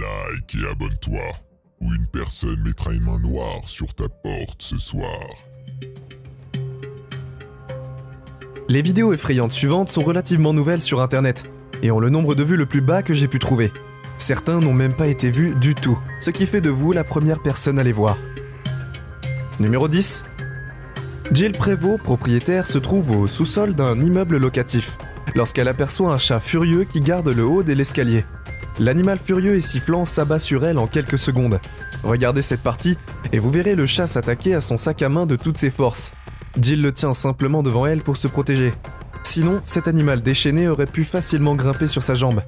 like et abonne-toi, ou une personne mettra une main noire sur ta porte ce soir. Les vidéos effrayantes suivantes sont relativement nouvelles sur internet, et ont le nombre de vues le plus bas que j'ai pu trouver. Certains n'ont même pas été vus du tout, ce qui fait de vous la première personne à les voir. Numéro 10. Jill Prévost, propriétaire, se trouve au sous-sol d'un immeuble locatif, lorsqu'elle aperçoit un chat furieux qui garde le haut de l'escalier. L'animal furieux et sifflant s'abat sur elle en quelques secondes. Regardez cette partie, et vous verrez le chat s'attaquer à son sac à main de toutes ses forces. Jill le tient simplement devant elle pour se protéger. Sinon, cet animal déchaîné aurait pu facilement grimper sur sa jambe.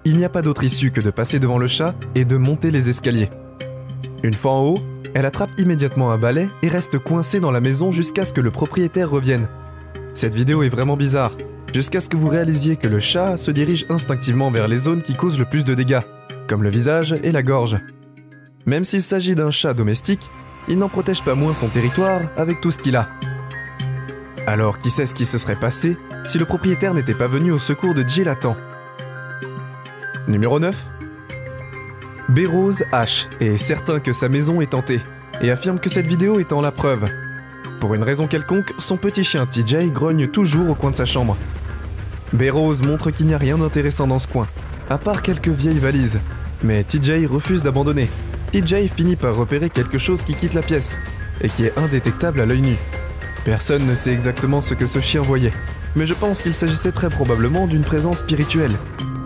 Il n'y a pas d'autre issue que de passer devant le chat et de monter les escaliers. Une fois en haut, elle attrape immédiatement un balai et reste coincée dans la maison jusqu'à ce que le propriétaire revienne. Cette vidéo est vraiment bizarre, jusqu'à ce que vous réalisiez que le chat se dirige instinctivement vers les zones qui causent le plus de dégâts, comme le visage et la gorge. Même s'il s'agit d'un chat domestique, il n'en protège pas moins son territoire avec tout ce qu'il a. Alors qui sait ce qui se serait passé si le propriétaire n'était pas venu au secours de Jill à temps? Numéro 9. B-Rose H est certain que sa maison est hantée et affirme que cette vidéo est en la preuve. Pour une raison quelconque, son petit chien TJ grogne toujours au coin de sa chambre. B-Rose montre qu'il n'y a rien d'intéressant dans ce coin, à part quelques vieilles valises, mais TJ refuse d'abandonner. TJ finit par repérer quelque chose qui quitte la pièce, et qui est indétectable à l'œil nu. Personne ne sait exactement ce que ce chien voyait, mais je pense qu'il s'agissait très probablement d'une présence spirituelle.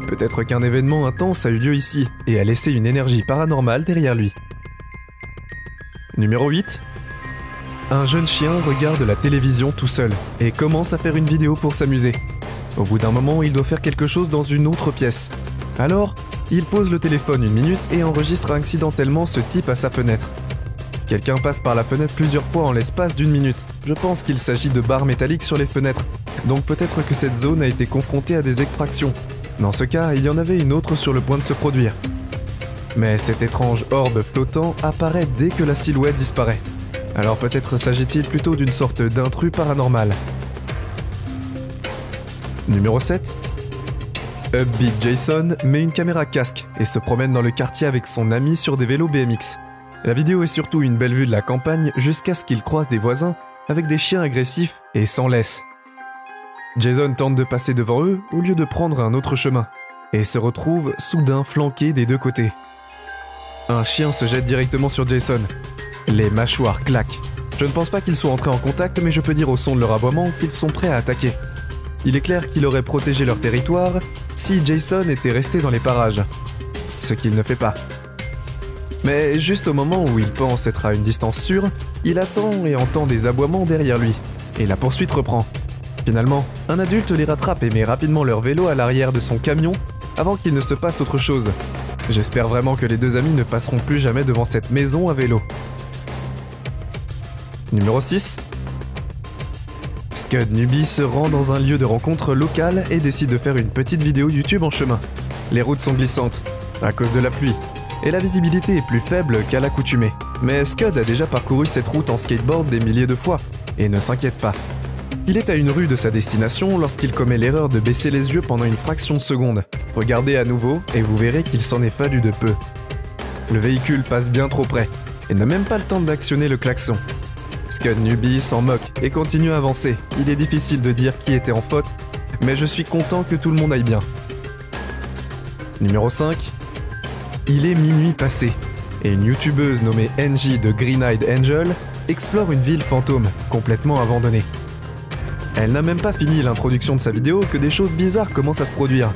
Peut-être qu'un événement intense a eu lieu ici, et a laissé une énergie paranormale derrière lui. Numéro 8. Un jeune chien regarde la télévision tout seul, et commence à faire une vidéo pour s'amuser. Au bout d'un moment, il doit faire quelque chose dans une autre pièce. Alors, il pose le téléphone une minute et enregistre accidentellement ce type à sa fenêtre. Quelqu'un passe par la fenêtre plusieurs fois en l'espace d'une minute. Je pense qu'il s'agit de barres métalliques sur les fenêtres, donc peut-être que cette zone a été confrontée à des effractions. Dans ce cas, il y en avait une autre sur le point de se produire. Mais cet étrange orbe flottant apparaît dès que la silhouette disparaît. Alors peut-être s'agit-il plutôt d'une sorte d'intrus paranormal. Numéro 7. Upbeat Jason met une caméra casque et se promène dans le quartier avec son ami sur des vélos BMX. La vidéo est surtout une belle vue de la campagne jusqu'à ce qu'il croise des voisins avec des chiens agressifs et s'en laisse. Jason tente de passer devant eux au lieu de prendre un autre chemin et se retrouve soudain flanqué des deux côtés. Un chien se jette directement sur Jason. Les mâchoires claquent. Je ne pense pas qu'ils soient entrés en contact, mais je peux dire au son de leur aboiement qu'ils sont prêts à attaquer. Il est clair qu'il aurait protégé leur territoire si Jason était resté dans les parages. Ce qu'il ne fait pas. Mais juste au moment où il pense être à une distance sûre, il attend et entend des aboiements derrière lui. Et la poursuite reprend. Finalement, un adulte les rattrape et met rapidement leur vélo à l'arrière de son camion avant qu'il ne se passe autre chose. J'espère vraiment que les deux amis ne passeront plus jamais devant cette maison à vélo. Numéro 6. Scud Newbie se rend dans un lieu de rencontre local et décide de faire une petite vidéo YouTube en chemin. Les routes sont glissantes, à cause de la pluie, et la visibilité est plus faible qu'à l'accoutumée. Mais Scud a déjà parcouru cette route en skateboard des milliers de fois, et ne s'inquiète pas. Il est à une rue de sa destination lorsqu'il commet l'erreur de baisser les yeux pendant une fraction de seconde. Regardez à nouveau et vous verrez qu'il s'en est fallu de peu. Le véhicule passe bien trop près, et n'a même pas le temps d'actionner le klaxon. Scud Newbie s'en moque et continue à avancer. Il est difficile de dire qui était en faute, mais je suis content que tout le monde aille bien. Numéro 5. Il est minuit passé, et une youtubeuse nommée NJ de Green Eyed Angel explore une ville fantôme, complètement abandonnée. Elle n'a même pas fini l'introduction de sa vidéo que des choses bizarres commencent à se produire.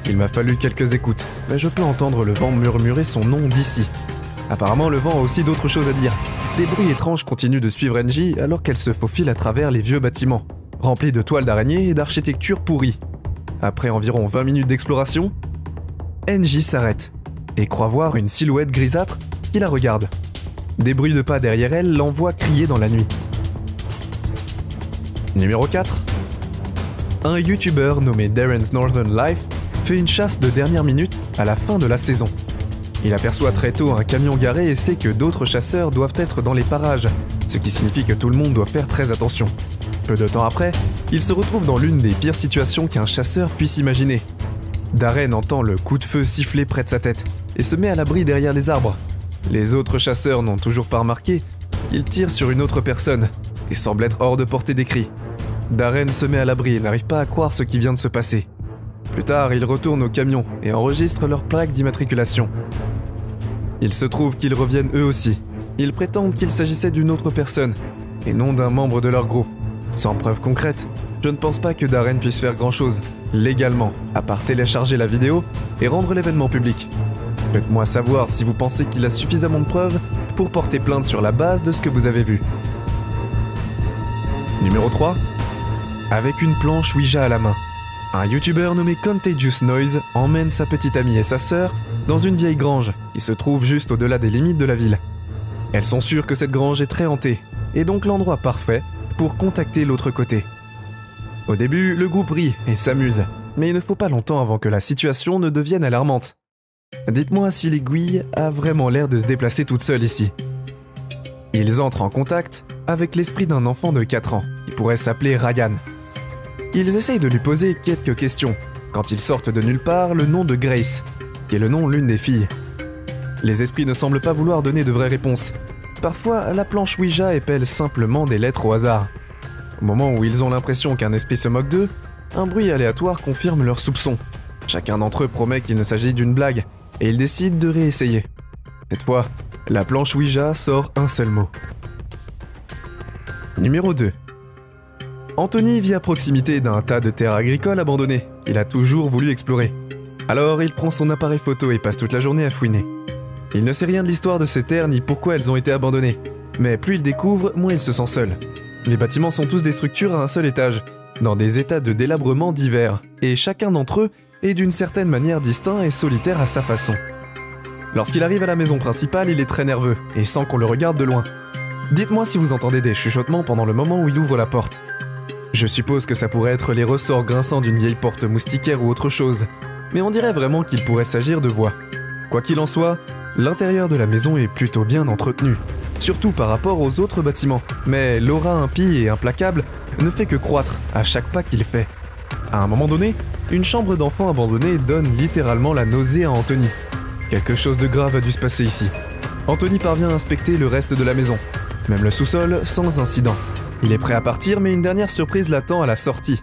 Il m'a fallu quelques écoutes, mais je peux entendre le vent murmurer son nom d'ici. Apparemment, le vent a aussi d'autres choses à dire. Des bruits étranges continuent de suivre NJ alors qu'elle se faufile à travers les vieux bâtiments, remplis de toiles d'araignées et d'architecture pourrie. Après environ 20 minutes d'exploration, NJ s'arrête et croit voir une silhouette grisâtre qui la regarde. Des bruits de pas derrière elle l'envoient crier dans la nuit. Numéro 4. Un youtubeur nommé Darren's Northern Life fait une chasse de dernière minute à la fin de la saison. Il aperçoit très tôt un camion garé et sait que d'autres chasseurs doivent être dans les parages, ce qui signifie que tout le monde doit faire très attention. Peu de temps après, il se retrouve dans l'une des pires situations qu'un chasseur puisse imaginer. Darren entend le coup de feu siffler près de sa tête, et se met à l'abri derrière les arbres. Les autres chasseurs n'ont toujours pas remarqué qu'il tire sur une autre personne et semble être hors de portée des cris. Darren se met à l'abri et n'arrive pas à croire ce qui vient de se passer. Plus tard, il retourne au camion et enregistre leur plaque d'immatriculation. Il se trouve qu'ils reviennent eux aussi. Ils prétendent qu'il s'agissait d'une autre personne et non d'un membre de leur groupe. Sans preuve concrète, je ne pense pas que Darren puisse faire grand-chose, légalement, à part télécharger la vidéo et rendre l'événement public. Faites-moi savoir si vous pensez qu'il a suffisamment de preuves pour porter plainte sur la base de ce que vous avez vu. Numéro 3. Avec une planche Ouija à la main, un youtubeur nommé Contagious Noise emmène sa petite amie et sa sœur dans une vieille grange qui se trouve juste au-delà des limites de la ville. Elles sont sûres que cette grange est très hantée, et donc l'endroit parfait pour contacter l'autre côté. Au début, le groupe rit et s'amuse, mais il ne faut pas longtemps avant que la situation ne devienne alarmante. Dites-moi si l'aiguille a vraiment l'air de se déplacer toute seule ici. Ils entrent en contact avec l'esprit d'un enfant de 4 ans, qui pourrait s'appeler Ryan. Ils essayent de lui poser quelques questions, quand ils sortent de nulle part le nom de Grace, qui est le nom l'une des filles. Les esprits ne semblent pas vouloir donner de vraies réponses. Parfois, la planche Ouija épelle simplement des lettres au hasard. Au moment où ils ont l'impression qu'un esprit se moque d'eux, un bruit aléatoire confirme leurs soupçons. Chacun d'entre eux promet qu'il ne s'agit d'une blague, et ils décident de réessayer. Cette fois, la planche Ouija sort un seul mot. Numéro 2. Anthony vit à proximité d'un tas de terres agricoles abandonnées qu'il a toujours voulu explorer. Alors il prend son appareil photo et passe toute la journée à fouiner. Il ne sait rien de l'histoire de ces terres ni pourquoi elles ont été abandonnées, mais plus il découvre, moins il se sent seul. Les bâtiments sont tous des structures à un seul étage, dans des états de délabrement divers, et chacun d'entre eux est d'une certaine manière distinct et solitaire à sa façon. Lorsqu'il arrive à la maison principale, il est très nerveux et sent qu'on le regarde de loin. Dites-moi si vous entendez des chuchotements pendant le moment où il ouvre la porte. Je suppose que ça pourrait être les ressorts grinçants d'une vieille porte moustiquaire ou autre chose, mais on dirait vraiment qu'il pourrait s'agir de voix. Quoi qu'il en soit, l'intérieur de la maison est plutôt bien entretenu, surtout par rapport aux autres bâtiments, mais l'aura impie et implacable ne fait que croître à chaque pas qu'il fait. À un moment donné, une chambre d'enfant abandonnée donne littéralement la nausée à Anthony. Quelque chose de grave a dû se passer ici. Anthony parvient à inspecter le reste de la maison, même le sous-sol sans incident. Il est prêt à partir, mais une dernière surprise l'attend à la sortie.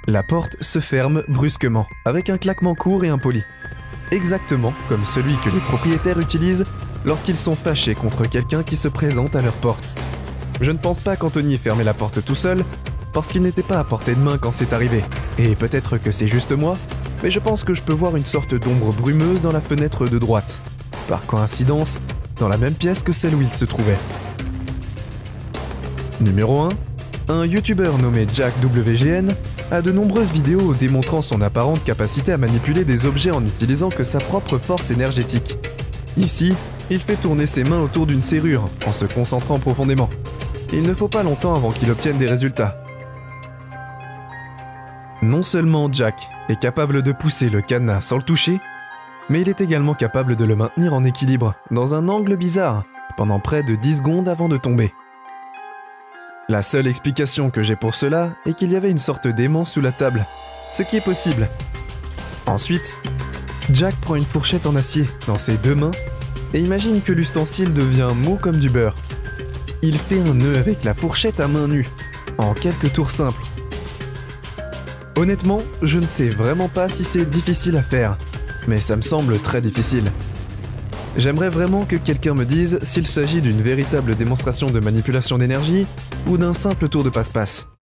La porte se ferme brusquement, avec un claquement court et impoli. Exactement comme celui que les propriétaires utilisent lorsqu'ils sont fâchés contre quelqu'un qui se présente à leur porte. Je ne pense pas qu'Anthony ait fermé la porte tout seul, parce qu'il n'était pas à portée de main quand c'est arrivé. Et peut-être que c'est juste moi, mais je pense que je peux voir une sorte d'ombre brumeuse dans la fenêtre de droite. Par coïncidence, dans la même pièce que celle où il se trouvait. Numéro 1. Un youtubeur nommé JackWGN a de nombreuses vidéos démontrant son apparente capacité à manipuler des objets en n'utilisant que sa propre force énergétique. Ici, il fait tourner ses mains autour d'une serrure en se concentrant profondément. Il ne faut pas longtemps avant qu'il obtienne des résultats. Non seulement Jack est capable de pousser le cadenas sans le toucher, mais il est également capable de le maintenir en équilibre, dans un angle bizarre, pendant près de 10 secondes avant de tomber. La seule explication que j'ai pour cela est qu'il y avait une sorte d'aimant sous la table, ce qui est possible. Ensuite, Jack prend une fourchette en acier dans ses 2 mains et imagine que l'ustensile devient mou comme du beurre. Il fait un nœud avec la fourchette à main nue, en quelques tours simples. Honnêtement, je ne sais vraiment pas si c'est difficile à faire, mais ça me semble très difficile. J'aimerais vraiment que quelqu'un me dise s'il s'agit d'une véritable démonstration de manipulation d'énergie ou d'un simple tour de passe-passe.